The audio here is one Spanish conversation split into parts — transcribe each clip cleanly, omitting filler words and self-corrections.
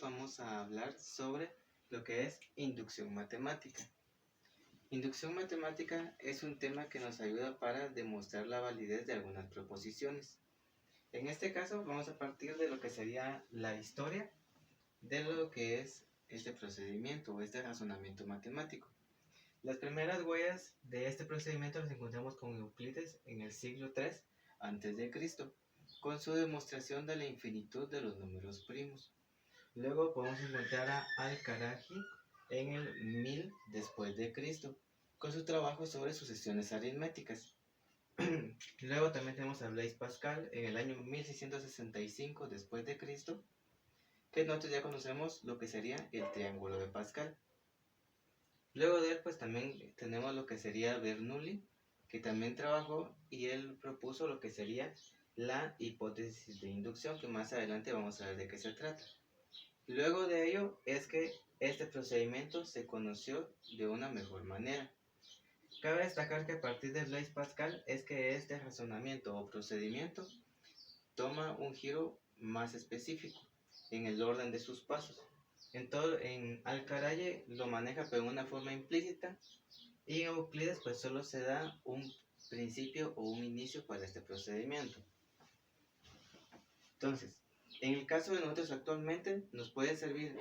vamos a hablar sobre lo que es inducción matemática. Inducción matemática es un tema que nos ayuda para demostrar la validez de algunas proposiciones. En este caso vamos a partir de lo que sería la historia de lo que es este procedimiento o este razonamiento matemático. Las primeras huellas de este procedimiento las encontramos con Euclides en el siglo III a.C., con su demostración de la infinitud de los números primos. Luego podemos encontrar a Al-Karaji en el 1000 después de Cristo, con su trabajo sobre sucesiones aritméticas. Luego también tenemos a Blaise Pascal en el año 1665 después de Cristo, que nosotros ya conocemos lo que sería el triángulo de Pascal. Luego de él pues también tenemos lo que sería Bernoulli, que también trabajó y él propuso lo que sería la hipótesis de inducción, que más adelante vamos a ver de qué se trata. Luego de ello es que este procedimiento se conoció de una mejor manera. Cabe destacar que a partir de Blaise Pascal es que este razonamiento o procedimiento toma un giro más específico en el orden de sus pasos. En Al-Karaji lo maneja pero de una forma implícita, y en Euclides pues solo se da un principio o un inicio para este procedimiento. Entonces, en el caso de nosotros actualmente nos puede servir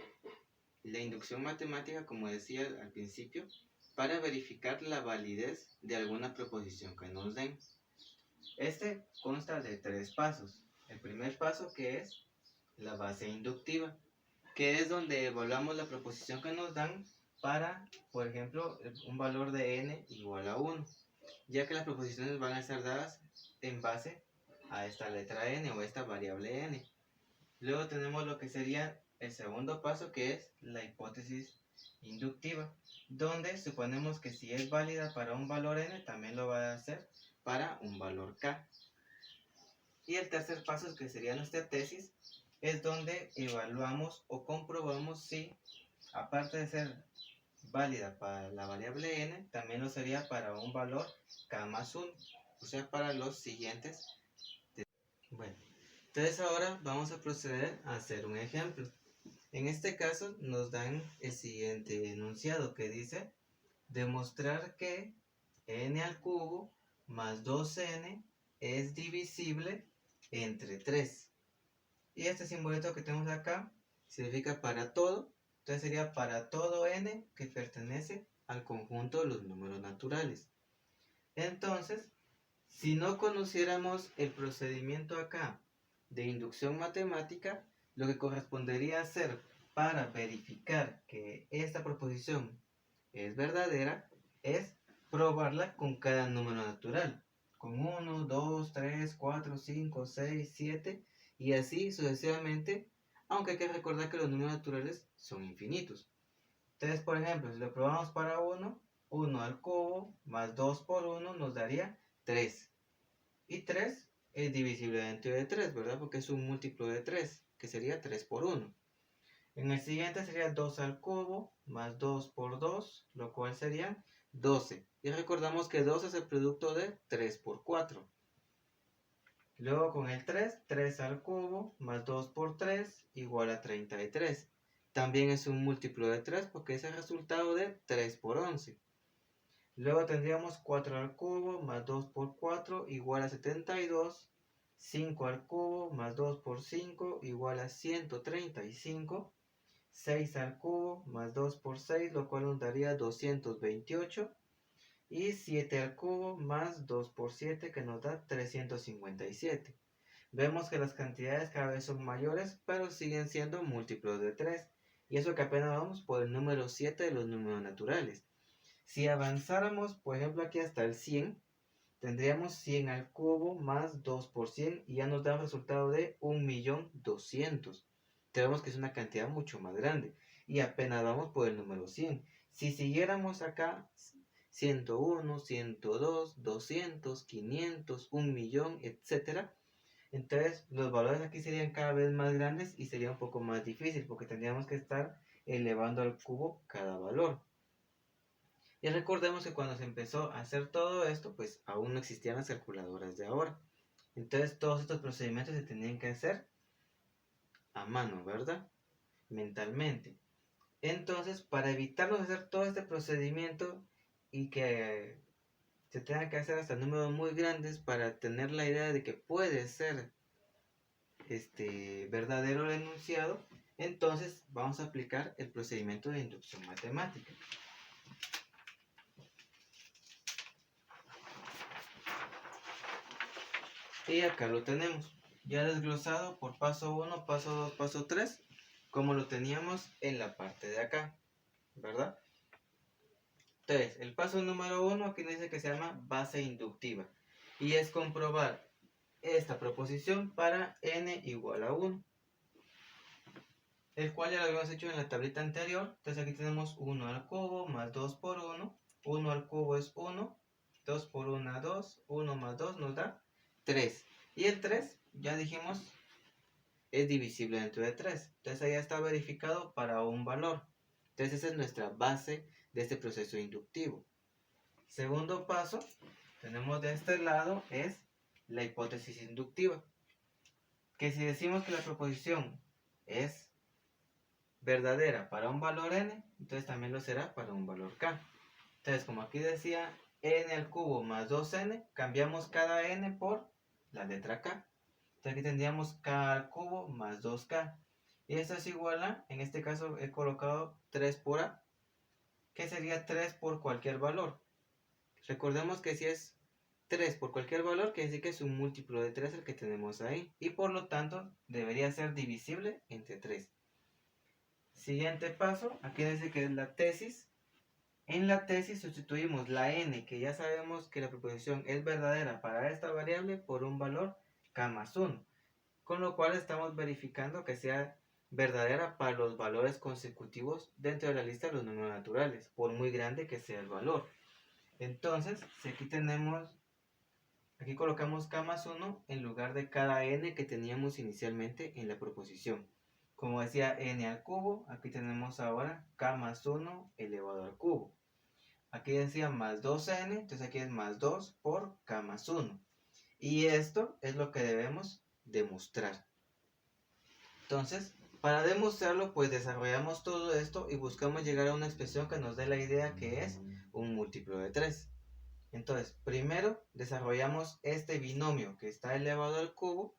la inducción matemática, como decía al principio, para verificar la validez de alguna proposición que nos den. Este consta de 3 pasos. El primer paso, que es la base inductiva, que es donde evaluamos la proposición que nos dan para, por ejemplo, un valor de n igual a 1, ya que las proposiciones van a ser dadas en base a esta letra n o esta variable n. Luego tenemos lo que sería el segundo paso, que es la hipótesis inductiva, donde suponemos que si es válida para un valor n, también lo va a hacer para un valor k. Y el tercer paso, que sería nuestra tesis, es donde evaluamos o comprobamos si, aparte de ser válida para la variable n, también lo sería para un valor k más 1, o sea, para los siguientes. Bueno, entonces ahora vamos a proceder a hacer un ejemplo. En este caso nos dan el siguiente enunciado que dice: demostrar que n al cubo más 2n es divisible entre 3. Y este simbolito que tenemos acá significa para todo. Entonces sería para todo n que pertenece al conjunto de los números naturales. Entonces, si no conociéramos el procedimiento acá de inducción matemática, lo que correspondería hacer para verificar que esta proposición es verdadera es probarla con cada número natural, con 1, 2, 3, 4, 5, 6, 7 y así sucesivamente, aunque hay que recordar que los números naturales son infinitos. Entonces, por ejemplo, si lo probamos para 1, 1 al cubo más 2 por 1 nos daría 3. Y 3 es divisible dentro de 3, ¿verdad? Porque es un múltiplo de 3, que sería 3 por 1. En el siguiente sería 2 al cubo más 2 por 2, lo cual sería 12. Y recordamos que 2 es el producto de 3 por 4. Luego con el 3, 3 al cubo más 2 por 3 igual a 33. También es un múltiplo de 3 porque es el resultado de 3 por 11. Luego tendríamos 4 al cubo más 2 por 4 igual a 72. 5 al cubo más 2 por 5 igual a 135. 6 al cubo más 2 por 6, lo cual nos daría 228. Y 7 al cubo más 2 por 7, que nos da 357. Vemos que las cantidades cada vez son mayores, pero siguen siendo múltiplos de 3. Y eso que apenas vamos por el número 7 de los números naturales. Si avanzáramos, por ejemplo, aquí hasta el 100, tendríamos 100 al cubo más 2 por 100 y ya nos da un resultado de 1.200.000. Tenemos que es una cantidad mucho más grande y apenas vamos por el número 100. Si siguiéramos acá, 101, 102, 200, 500, 1.000.000, etc. Entonces los valores aquí serían cada vez más grandes y sería un poco más difícil porque tendríamos que estar elevando al cubo cada valor. Y recordemos que cuando se empezó a hacer todo esto, pues aún no existían las calculadoras de ahora. Entonces todos estos procedimientos se tenían que hacer a mano, ¿verdad? mentalmente. Entonces, para evitarnos hacer todo este procedimiento y que se tenga que hacer hasta números muy grandes para tener la idea de que puede ser verdadero el enunciado, entonces vamos a aplicar el procedimiento de inducción matemática. Y acá lo tenemos, ya desglosado por paso 1, paso 2, paso 3, como lo teníamos en la parte de acá, ¿verdad? Entonces, el paso número 1 aquí dice que se llama base inductiva y es comprobar esta proposición para n igual a 1, el cual ya lo habíamos hecho en la tablita anterior. Entonces aquí tenemos 1 al cubo más 2 por 1, 1 al cubo es 1, 2 por 1 2, 1 más 2 nos da 3, y el 3 ya dijimos es divisible dentro de 3, entonces ahí ya está verificado para un valor. Entonces esa es nuestra base de este proceso inductivo. Segundo paso, tenemos de este lado es la hipótesis inductiva, que si decimos que la proposición es verdadera para un valor n, entonces también lo será para un valor k. Entonces, como aquí decía n al cubo más 2n, cambiamos cada n por la letra k. Entonces aquí tendríamos k al cubo más 2k. Y esto es igual a, en este caso he colocado 3 por a, que sería 3 por cualquier valor. Recordemos que si es 3 por cualquier valor, quiere decir que es un múltiplo de 3 el que tenemos ahí. Y por lo tanto, debería ser divisible entre 3. Siguiente paso, aquí dice que es la tesis. En la tesis sustituimos la n, que ya sabemos que la proposición es verdadera para esta variable, por un valor k más 1. Con lo cual estamos verificando que sea verdadera para los valores consecutivos dentro de la lista de los números naturales, por muy grande que sea el valor. Entonces, si aquí colocamos k más 1 en lugar de cada n que teníamos inicialmente en la proposición. Como decía n al cubo, aquí tenemos ahora k más 1 elevado al cubo. Aquí decía más 2n, entonces aquí es más 2 por k más 1. Y esto es lo que debemos demostrar. Entonces, para demostrarlo, pues desarrollamos todo esto y buscamos llegar a una expresión que nos dé la idea que es un múltiplo de 3. Entonces, primero desarrollamos este binomio que está elevado al cubo,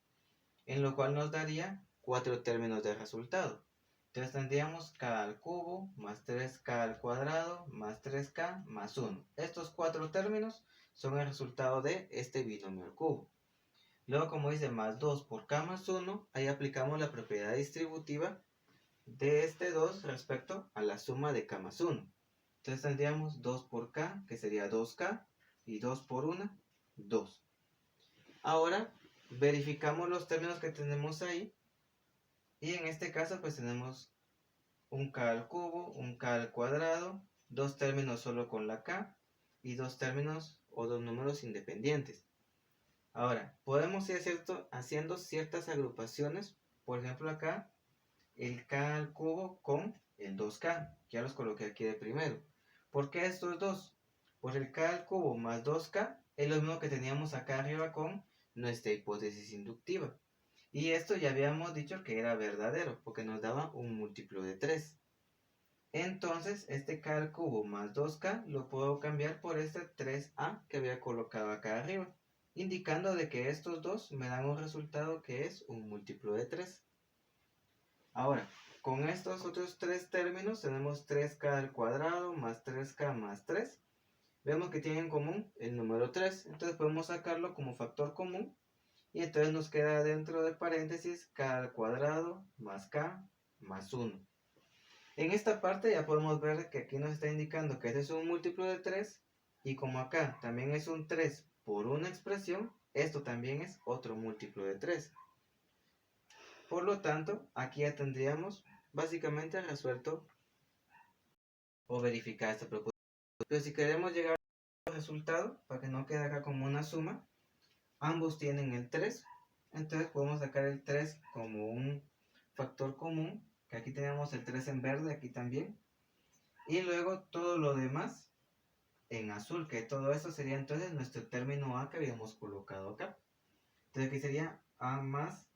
en lo cual nos daría 4 términos de resultado. Entonces tendríamos k al cubo más 3k al cuadrado más 3k más 1. Estos 4 términos son el resultado de este binomio al cubo. Luego, como dice más 2 por k más 1, ahí aplicamos la propiedad distributiva de este 2 respecto a la suma de k más 1. Entonces tendríamos 2 por k, que sería 2k, y 2 por 1, 2. Ahora verificamos los términos que tenemos ahí. Y en este caso pues tenemos un k al cubo, un k al cuadrado, dos términos solo con la k y dos términos o dos números independientes. Ahora, podemos ir haciendo ciertas agrupaciones. Por ejemplo acá, el k al cubo con el 2k. Ya los coloqué aquí de primero. ¿Por qué estos dos? Pues el k al cubo más 2k es lo mismo que teníamos acá arriba con nuestra hipótesis inductiva. Y esto ya habíamos dicho que era verdadero, porque nos daba un múltiplo de 3. Entonces, este k al cubo más 2k lo puedo cambiar por este 3a que había colocado acá arriba, indicando de que estos dos me dan un resultado que es un múltiplo de 3. Ahora, con estos otros tres términos tenemos 3k al cuadrado más 3k más 3. Vemos que tienen en común el número 3, entonces podemos sacarlo como factor común. Y entonces nos queda dentro de paréntesis k al cuadrado más k más 1. En esta parte ya podemos ver que aquí nos está indicando que este es un múltiplo de 3. Y como acá también es un 3 por una expresión, esto también es otro múltiplo de 3. Por lo tanto, aquí ya tendríamos básicamente resuelto o verificar esta proposición. Pero si queremos llegar al resultado, para que no quede acá como una suma, ambos tienen el 3. Entonces podemos sacar el 3 como un factor común, que aquí tenemos el 3 en verde, aquí también. Y luego todo lo demás en azul, que todo eso sería entonces nuestro término a que habíamos colocado acá. Entonces aquí sería a más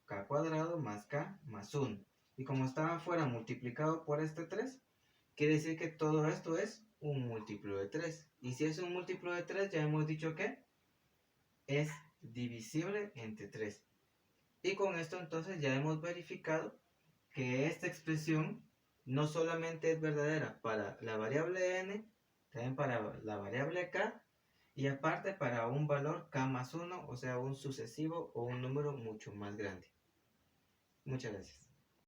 k cuadrado más k más 1. Y como estaba afuera multiplicado por este 3, quiere decir que todo esto es un múltiplo de 3. Y si es un múltiplo de 3, ya hemos dicho que es divisible entre 3. Y con esto entonces ya hemos verificado que esta expresión no solamente es verdadera para la variable n, también para la variable k, y aparte para un valor k más 1, o sea un sucesivo o un número mucho más grande. Muchas gracias.